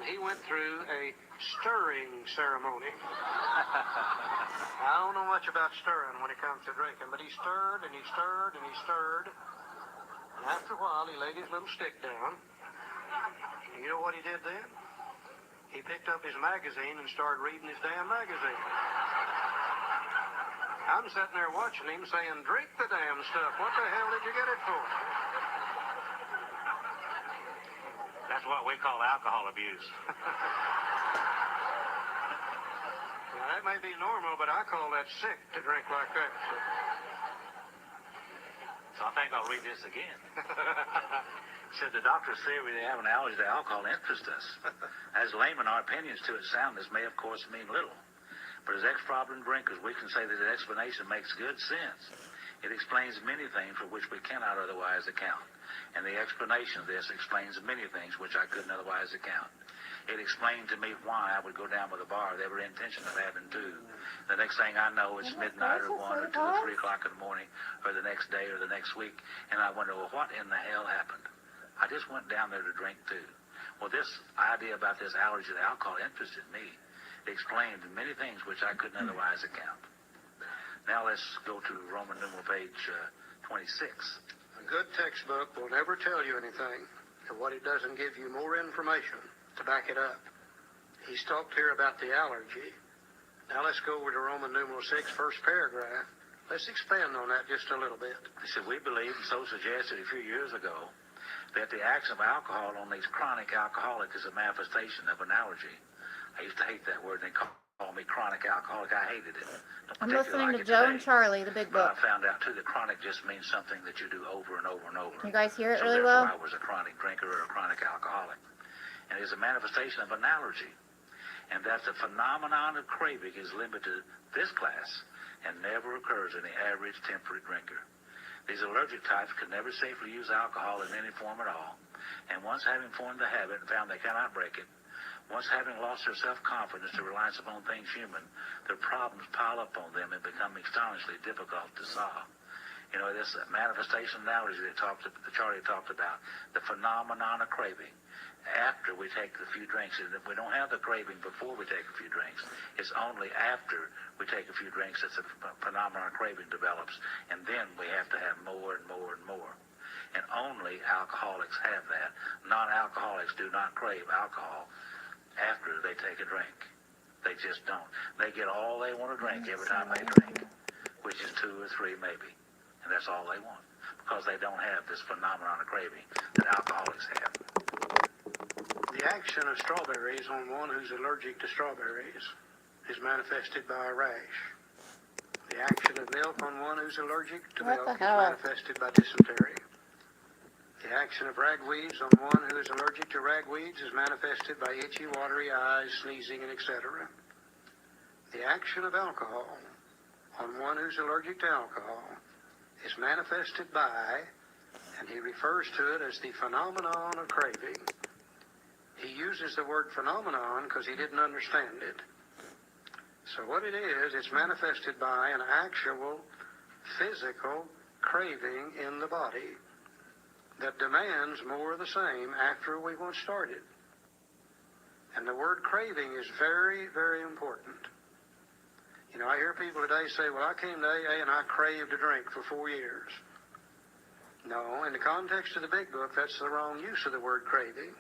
he went through a stirring ceremony. I don't know much about stirring when it comes to drinking, but he stirred and he stirred and he stirred. And after a while, he laid his little stick down. And you know what he did then? He picked up his magazine and started reading his damn magazine. I'm sitting there watching him saying, drink the damn stuff. What the hell did you get it for? That's what we call alcohol abuse. Now, that may be normal, but I call that sick to drink like that. So I think I'll read this again. Said the doctor's theory they have an allergy to alcohol interests us. As laymen, our opinions to its soundness may, of course, mean little. But as ex-problem drinkers, we can say that the explanation makes good sense. It explains many things for which we cannot otherwise account. And the explanation of this explains many things which I couldn't otherwise account. It explained to me why I would go down with a bar with every intention of having two. The next thing I know, it's midnight or 1 or 2 or 3 o'clock in the morning or the next day or the next week, and I wonder, well, what in the hell happened? I just went down there to drink too. Well, this idea about this allergy to alcohol interested me. It explained many things which I couldn't otherwise account. Now let's go to Roman numeral page 26. A good textbook will never tell you anything, and what it doesn't give you more information to back it up. He's talked here about the allergy. Now let's go over to Roman numeral 6, first paragraph. Let's expand on that just a little bit. He said, we believe, and so suggested a few years ago, that the action of alcohol on these chronic alcoholic is a manifestation of an allergy. I used to hate that word. They called me chronic alcoholic. I hated it. I'm listening to Joe and Charlie, the big book. But I found out, too, that chronic just means something that you do over and over and over. Can you guys hear it so really well? I was a chronic drinker or a chronic alcoholic. And it is a manifestation of an allergy. And that the phenomenon of craving is limited to this class and never occurs in the average temperate drinker. These allergic types can never safely use alcohol in any form at all. And once having formed the habit and found they cannot break it, once having lost their self-confidence to reliance upon things human, their problems pile up on them and become astonishingly difficult to solve. You know, this manifestation of allergy that Charlie talked about, the phenomenon of craving. After we take a few drinks, and we don't have the craving before we take a few drinks. It's only after we take a few drinks that the phenomenon of craving develops, and then we have to have more and more and more. And only alcoholics have that. Non-alcoholics do not crave alcohol after they take a drink. They just don't. They get all they want to drink every time they drink, which is 2 or 3 maybe. And that's all they want, because they don't have this phenomenon of craving that alcoholics have. The action of strawberries on one who's allergic to strawberries is manifested by a rash. The action of milk on one who's allergic to milk is manifested by dysentery. The action of ragweeds on one who is allergic to ragweeds is manifested by itchy, watery eyes, sneezing, and etc. The action of alcohol on one who's allergic to alcohol is manifested by, and he refers to it as the phenomenon of craving. He uses the word phenomenon because he didn't understand it. So what it is, it's manifested by an actual physical craving in the body that demands more of the same after we once started. And the word craving is very, very important. You know, I hear people today say, well, I came to AA and I craved a drink for 4 years. No, in the context of the big book, that's the wrong use of the word craving.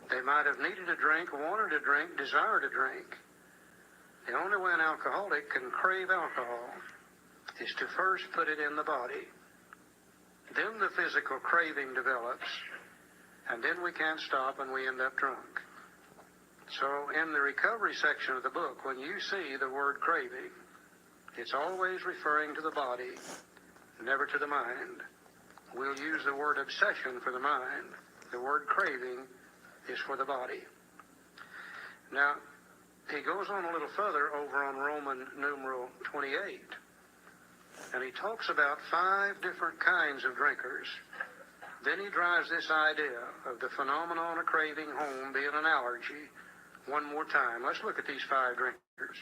They might have needed a drink, wanted a drink, desired a drink. The only way an alcoholic can crave alcohol is to first put it in the body. Then the physical craving develops, and then we can't stop and we end up drunk. So in the recovery section of the book, when you see the word craving, it's always referring to the body, never to the mind. We'll use the word obsession for the mind. The word craving is for the body. Now, he goes on a little further over on Roman numeral 28, and he talks about 5 different kinds of drinkers. Then he drives this idea of the phenomenon of craving home being an allergy one more time. Let's look at these 5 drinkers.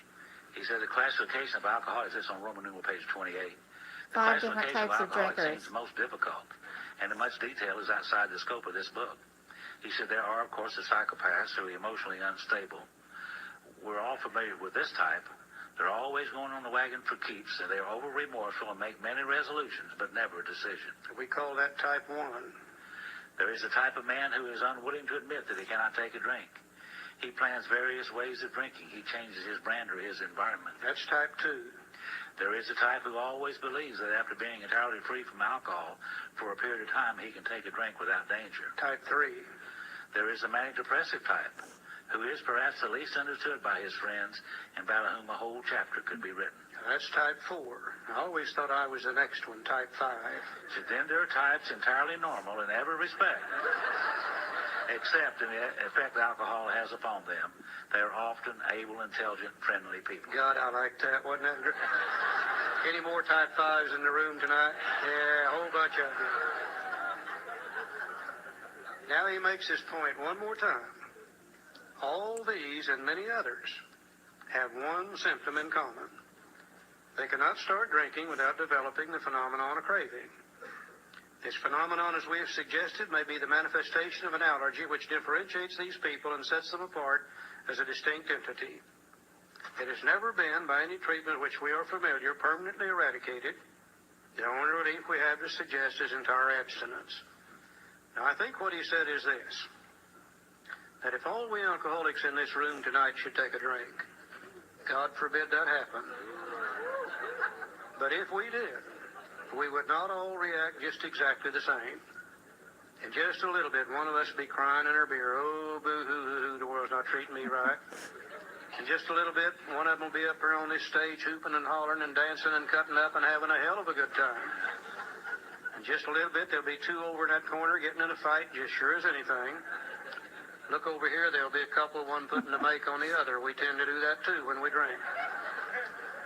He said the classification of alcoholics is on Roman numeral page 28. The 5 different types of drinkers. Seems most difficult, and in much detail is outside the scope of this book. He said there are, of course, the psychopaths who are emotionally unstable. We're all familiar with this type. They're always going on the wagon for keeps, and they're over-remorseful and make many resolutions, but never a decision. We call that type 1. There is a type of man who is unwilling to admit that he cannot take a drink. He plans various ways of drinking. He changes his brand or his environment. That's type 2. There is a type who always believes that after being entirely free from alcohol for a period of time, he can take a drink without danger. Type 3. There is a manic-depressive type who is perhaps the least understood by his friends and about whom a whole chapter could be written. That's type 4. I always thought I was the next one, type 5. So then there are types entirely normal in every respect, except in the effect alcohol has upon them. They are often able, intelligent, friendly people. God, I like that. Wasn't that great? Any more type 5s in the room tonight? Yeah, a whole bunch of them. Now he makes this point one more time. All these and many others have one symptom in common. They cannot start drinking without developing the phenomenon of craving. This phenomenon, as we have suggested, may be the manifestation of an allergy which differentiates these people and sets them apart as a distinct entity. It has never been, by any treatment which we are familiar, permanently eradicated. The only relief we have to suggest is entire abstinence. Now, I think what he said is this, that if all we alcoholics in this room tonight should take a drink, God forbid that happen, but if we did, we would not all react just exactly the same. In just a little bit, one of us would be crying in our beer, oh, boo-hoo-hoo, the world's not treating me right. In just a little bit, one of them will be up here on this stage hooping and hollering and dancing and cutting up and having a hell of a good time. In just a little bit, there'll be two over in that corner getting in a fight just sure as anything. Look over here, there'll be a couple, one putting the make on the other. We tend to do that too when we drink.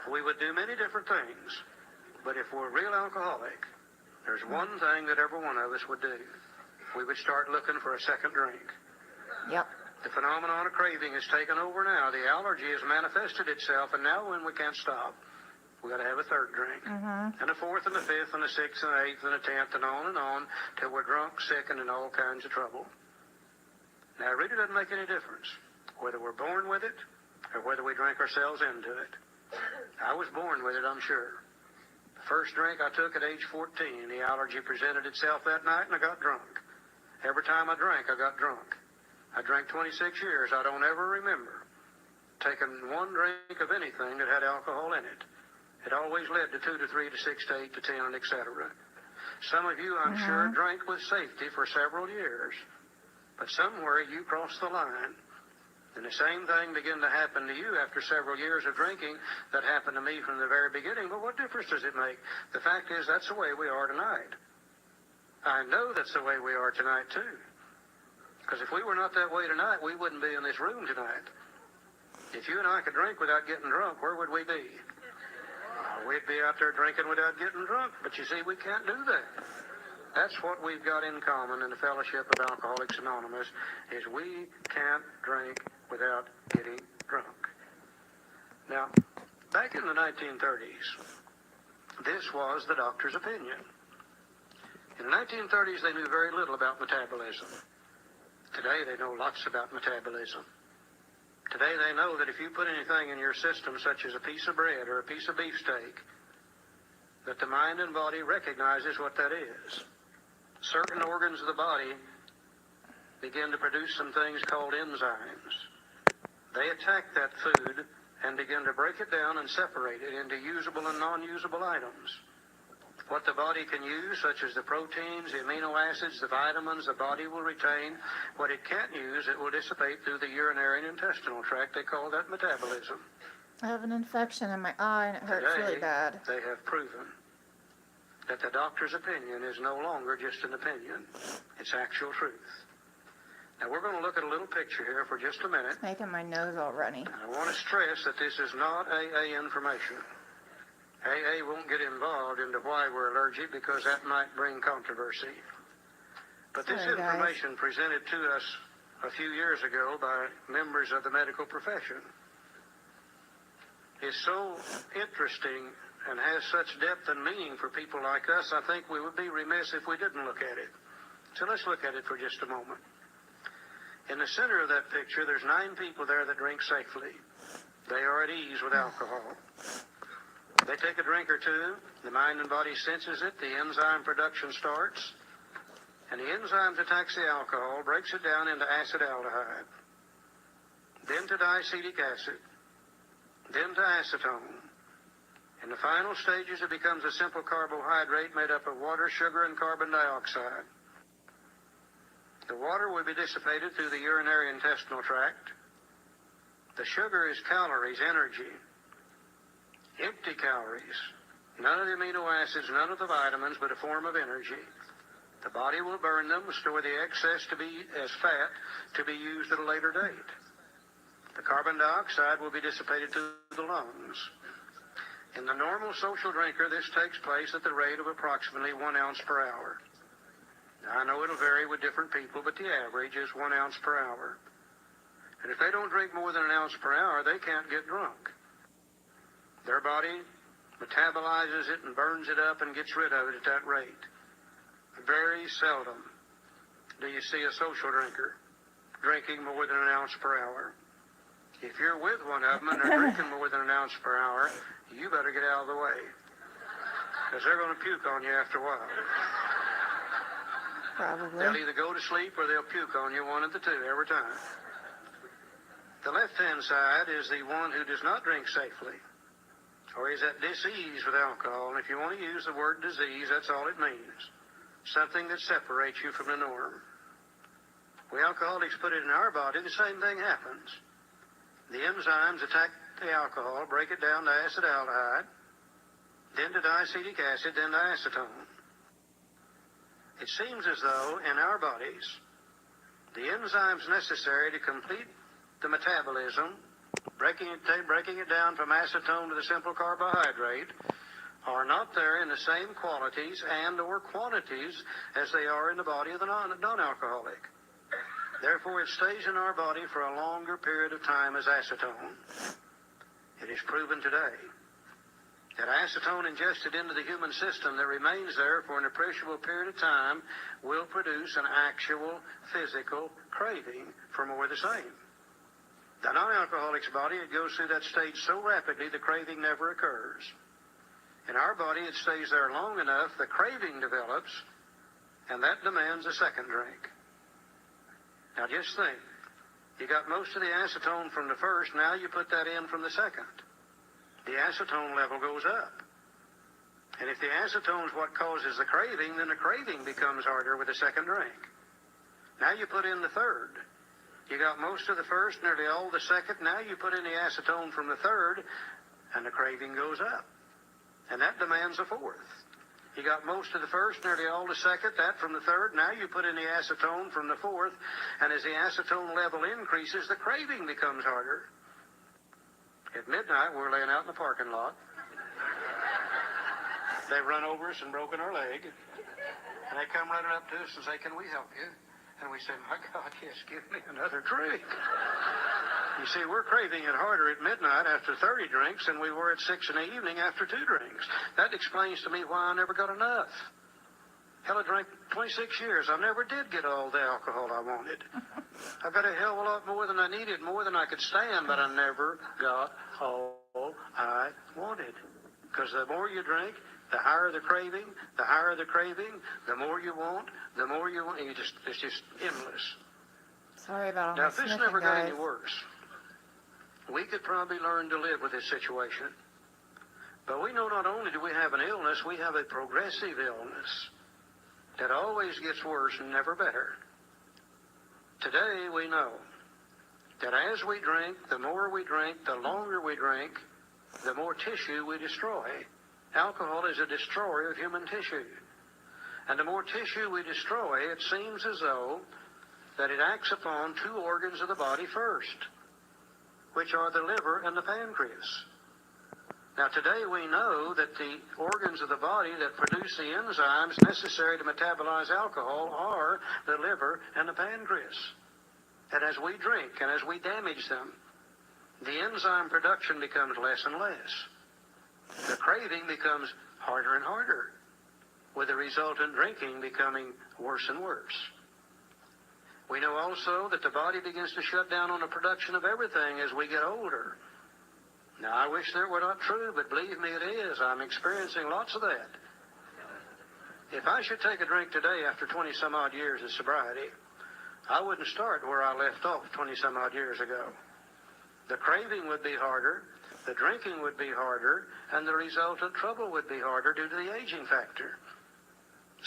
We would do many different things, but if we're a real alcoholic, there's one thing that every one of us would do. We would start looking for a second drink. Yep. The phenomenon of craving has taken over now. The allergy has manifested itself, and now when we can't stop, we got to have a third drink, and a fourth, and a fifth, and a sixth, and an eighth, and a 10th, and on, till we're drunk, sick, and in all kinds of trouble. Now, it really doesn't make any difference whether we're born with it or whether we drink ourselves into it. I was born with it, I'm sure. The first drink I took at age 14, the allergy presented itself that night, and I got drunk. Every time I drank, I got drunk. I drank 26 years. I don't ever remember taking one drink of anything that had alcohol in it. It always led to 2 to 3 to 6 to 8 to 10, etc. Some of you, I'm sure, drank with safety for several years. But somewhere you crossed the line. And the same thing began to happen to you after several years of drinking that happened to me from the very beginning. But what difference does it make? The fact is, that's the way we are tonight. I know that's the way we are tonight, too. Because if we were not that way tonight, we wouldn't be in this room tonight. If you and I could drink without getting drunk, where would we be? We'd be out there drinking without getting drunk. But you see, we can't do that. That's what we've got in common in the Fellowship of Alcoholics Anonymous, is we can't drink without getting drunk. Now, back in the 1930s, this was the doctor's opinion. In the 1930s, they knew very little about metabolism. Today, they know lots about metabolism. Today, they know that if you put anything in your system, such as a piece of bread or a piece of beefsteak, that the mind and body recognizes what that is. Certain organs of the body begin to produce some things called enzymes. They attack that food and begin to break it down and separate it into usable and non-usable items. What the body can use, such as the proteins, the amino acids, the vitamins, the body will retain. What it can't use, it will dissipate through the urinary and intestinal tract. They call that metabolism. I have an infection in my eye and it hurts really bad. They have proven that the doctor's opinion is no longer just an opinion. It's actual truth. Now, we're going to look at a little picture here for just a minute. It's making my nose all runny. I want to stress that this is not AA information. AA won't get involved into why we're allergic because that might bring controversy. But this information presented to us a few years ago by members of the medical profession is so interesting and has such depth and meaning for people like us, I think we would be remiss if we didn't look at it. So let's look at it for just a moment. In the center of that picture, there's 9 people there that drink safely. They are at ease with alcohol. They take a drink or two, the mind and body senses it, the enzyme production starts, and the enzymes attacks the alcohol, breaks it down into acetaldehyde, then to diacetic acid, then to acetone. In the final stages, it becomes a simple carbohydrate made up of water, sugar, and carbon dioxide. The water will be dissipated through the urinary intestinal tract. The sugar is calories, energy, empty calories, none of the amino acids, none of the vitamins, but a form of energy. The body will burn them, store the excess to be as fat to be used at a later date. The carbon dioxide will be dissipated to the lungs. In the normal social drinker, this takes place at the rate of approximately 1 ounce per hour. Now, I know it'll vary with different people, but the average is 1 ounce per hour. And if they don't drink more than 1 ounce per hour, they can't get drunk. Their body metabolizes it and burns it up and gets rid of it at that rate. Very seldom do you see a social drinker drinking more than 1 ounce per hour. If you're with one of them and they're drinking more than 1 ounce per hour, you better get out of the way, because they're going to puke on you after a while. Probably. They'll either go to sleep or they'll puke on you, one of the two, every time. The left-hand side is the one who does not drink safely, or is at dis-ease with alcohol. And if you want to use the word disease, that's all it means. Something that separates you from the norm. We alcoholics put it in our body, the same thing happens. The enzymes attack the alcohol, break it down to acetaldehyde, then to diacetic acid, then to acetone. It seems as though in our bodies, the enzymes necessary to complete the metabolism, breaking it down from acetone to the simple carbohydrate, are not there in the same qualities and or quantities as they are in the body of the non-alcoholic. Therefore, it stays in our body for a longer period of time as acetone. It is proven today that acetone ingested into the human system that remains there for an appreciable period of time will produce an actual physical craving for more of the same. The non-alcoholic's body, it goes through that stage so rapidly the craving never occurs. In our body, it stays there long enough, the craving develops, and that demands a second drink. Now just think, you got most of the acetone from the first, now you put that in from the second. The acetone level goes up. And if the acetone is what causes the craving, then the craving becomes harder with the second drink. Now you put in the third. You got most of the first, nearly all the second, now you put in the acetone from the third, and the craving goes up. And that demands a fourth. You got most of the first, nearly all the second, that from the third. Now you put in the acetone from the fourth, and as the acetone level increases, the craving becomes harder. At midnight, we're laying out in the parking lot. They've run over us and broken our leg. And they come running up to us and say, "Can we help you?" And we say, "My God, yes, give me another drink." You see, we're craving it harder at midnight after 30 drinks than we were at 6 in the evening after 2 drinks. That explains to me why I never got enough. Hell, I drank 26 years. I never did get all the alcohol I wanted. I got a hell of a lot more than I needed, more than I could stand, but I never got all I wanted. Because the more you drink, the higher the craving, the more you want, the more you want. It's just endless. Sorry about all Now, my if this sniffing, never got guys. any worse, we could probably learn to live with this situation. But we know not only do we have an illness, we have a progressive illness that always gets worse and never better. Today, we know that as we drink, the more we drink, the longer we drink, the more tissue we destroy. Alcohol is a destroyer of human tissue. And the more tissue we destroy, it seems as though that it acts upon 2 organs of the body first, which are the liver and the pancreas. Now, today we know that the organs of the body that produce the enzymes necessary to metabolize alcohol are the liver and the pancreas. And as we drink and as we damage them, the enzyme production becomes less and less. The craving becomes harder and harder, with the resultant drinking becoming worse and worse. We know also that the body begins to shut down on the production of everything as we get older. Now, I wish that were not true, but believe me, it is. I'm experiencing lots of that. If I should take a drink today after 20-some-odd years of sobriety, I wouldn't start where I left off 20-some-odd years ago. The craving would be harder, the drinking would be harder, and the resultant trouble would be harder due to the aging factor.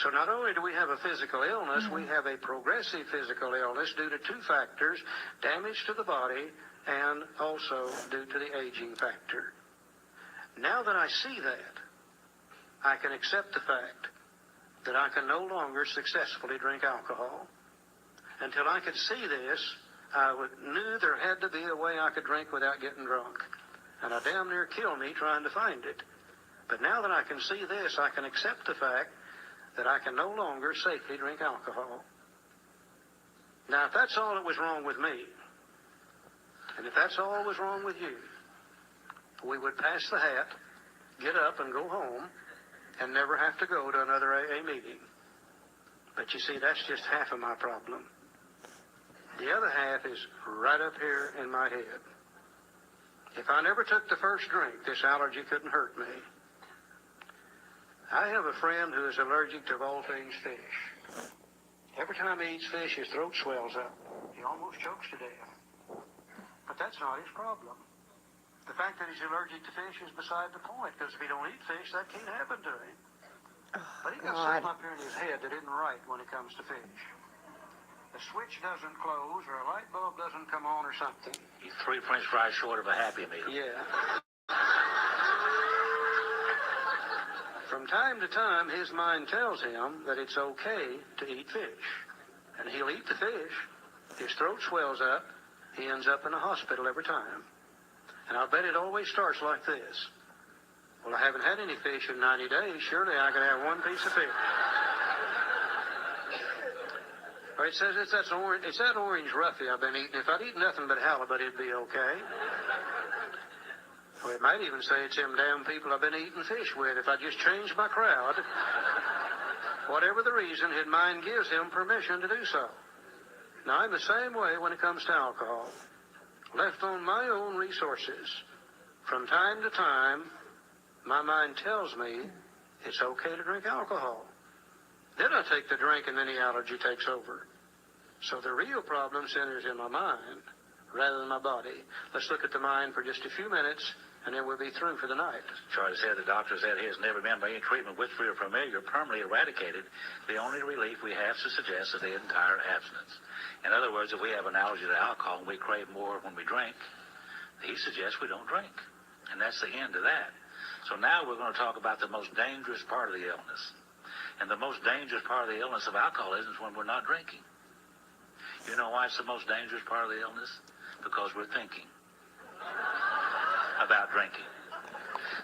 So not only do we have a physical illness, we have a progressive physical illness due to two factors, damage to the body and also due to the aging factor. Now that I see that, I can accept the fact that I can no longer successfully drink alcohol. Until I could see this, I knew there had to be a way I could drink without getting drunk. And it damn near killed me trying to find it. But now that I can see this, I can accept the fact that I can no longer safely drink alcohol. Now, if that's all that was wrong with me, and if that's all that was wrong with you, we would pass the hat, get up and go home, and never have to go to another AA meeting. But you see, that's just half of my problem. The other half is right up here in my head. If I never took the first drink, this allergy couldn't hurt me. I have a friend who is allergic to all things fish. Every time he eats fish, his throat swells up. He almost chokes to death. But that's not his problem. The fact that he's allergic to fish is beside the point, because if he don't eat fish, that can't happen to him. But he got something up here in his head that isn't right when it comes to fish. The switch doesn't close, or a light bulb doesn't come on, or something. He's 3 French fries short of a Happy Meal. Yeah. From time to time, his mind tells him that it's okay to eat fish. And he'll eat the fish. His throat swells up. He ends up in a hospital every time. And I'll bet it always starts like this. Well, I haven't had any fish in 90 days. Surely I can have one piece of fish. Or it says it's that orange roughy I've been eating. If I'd eat nothing but halibut, it'd be okay. Well, it might even say it's them damn people I've been eating fish with. If I just change my crowd, whatever the reason, his mind gives him permission to do so. Now, I'm the same way when it comes to alcohol. Left on my own resources, from time to time, my mind tells me it's okay to drink alcohol. Then I take the drink and then the allergy takes over. So the real problem centers in my mind rather than my body. Let's look at the mind for just a few minutes, and then we'll be through for the night. Charlie said the doctor said he has never been by any treatment which we are familiar, permanently eradicated. The only relief we have to suggest is the entire abstinence. In other words, if we have an allergy to alcohol and we crave more when we drink, he suggests we don't drink. And that's the end of that. So now we're going to talk about the most dangerous part of the illness. And the most dangerous part of the illness of alcoholism is when we're not drinking. You know why it's the most dangerous part of the illness? Because we're thinking about drinking.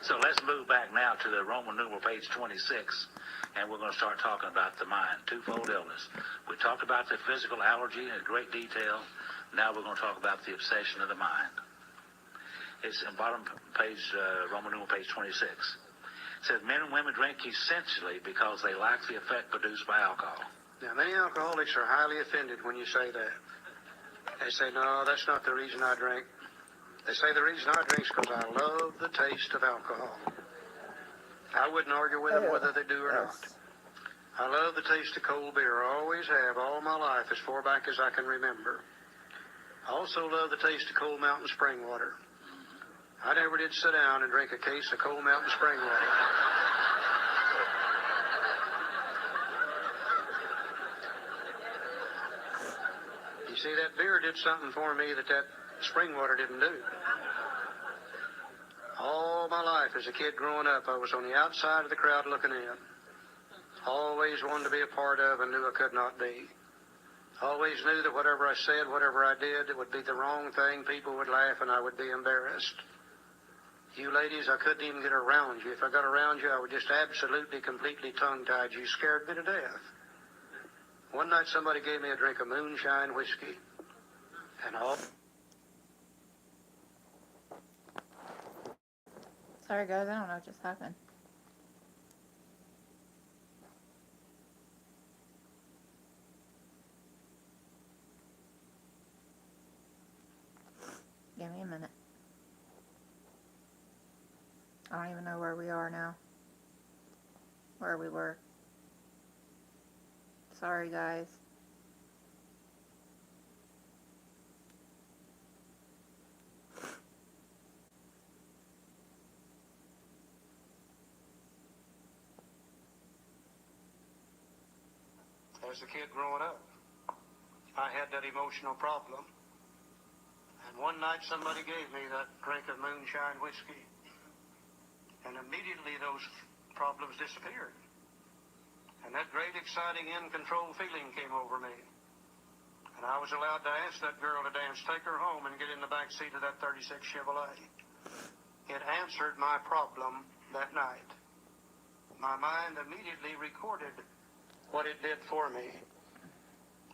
So let's move back now to the Roman numeral page 26, and we're going to start talking about the mind, twofold illness. We talked about the physical allergy in great detail. Now we're going to talk about the obsession of the mind. It's in bottom page, Roman numeral page 26. It says men and women drink essentially because they lack the effect produced by alcohol. Now, many alcoholics are highly offended when you say that. They say, no, that's not the reason I drink. They say the reason I drink is because I love the taste of alcohol. I wouldn't argue with them whether they do or not. I love the taste of cold beer. I always have all my life, as far back as I can remember. I also love the taste of cold mountain spring water. I never did sit down and drink a case of cold mountain spring water. You see, that beer did something for me that spring water didn't do. All my life as a kid growing up, I was on the outside of the crowd looking in. Always wanted to be a part of and knew I could not be. Always knew that whatever I said, whatever I did, it would be the wrong thing. People would laugh and I would be embarrassed. You ladies, I couldn't even get around you. If I got around you, I would just absolutely, completely tongue-tied you. Scared me to death. One night somebody gave me a drink of moonshine whiskey. And all... Sorry, guys. I don't know what just happened. I don't even know where we are now. Where we were. Sorry, guys. As a kid growing up, I had that emotional problem. And one night somebody gave me that drink of moonshine whiskey. And immediately those problems disappeared. And that great, exciting, in-control feeling came over me. And I was allowed to ask that girl to dance, take her home, and get in the back seat of that 36 Chevrolet. It answered my problem that night. My mind immediately recorded what it did for me.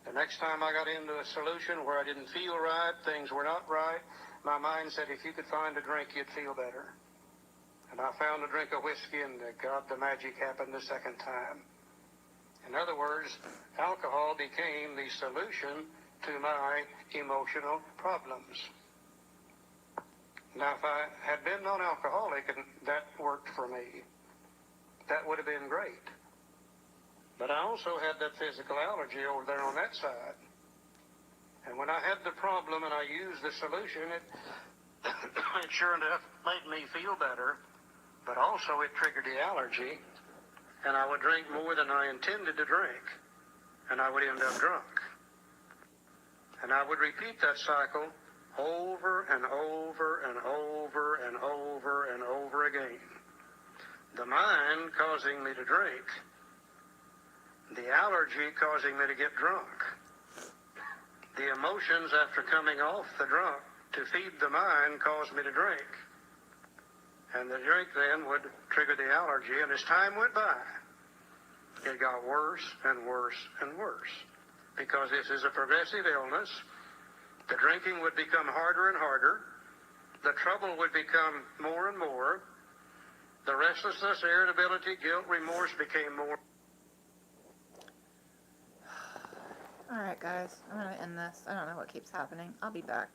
The next time I got into a solution where I didn't feel right, things were not right, my mind said, if you could find a drink, you'd feel better. And I found a drink of whiskey, and God, the magic happened the second time. In other words, alcohol became the solution to my emotional problems. Now, if I had been non-alcoholic and that worked for me, that would have been great. But I also had that physical allergy over there on that side. And when I had the problem and I used the solution, it sure enough made me feel better, but also it triggered the allergy, and I would drink more than I intended to drink, and I would end up drunk. And I would repeat that cycle over and over and over and over and over again. The mind causing me to drink, the allergy causing me to get drunk, the emotions after coming off the drunk to feed the mind caused me to drink. And the drink then would trigger the allergy, and as time went by, it got worse and worse and worse. Because this is a progressive illness, the drinking would become harder and harder, the trouble would become more and more, the restlessness, irritability, guilt, remorse became more. Alright, guys. I'm gonna end this. I don't know what keeps happening. I'll be back.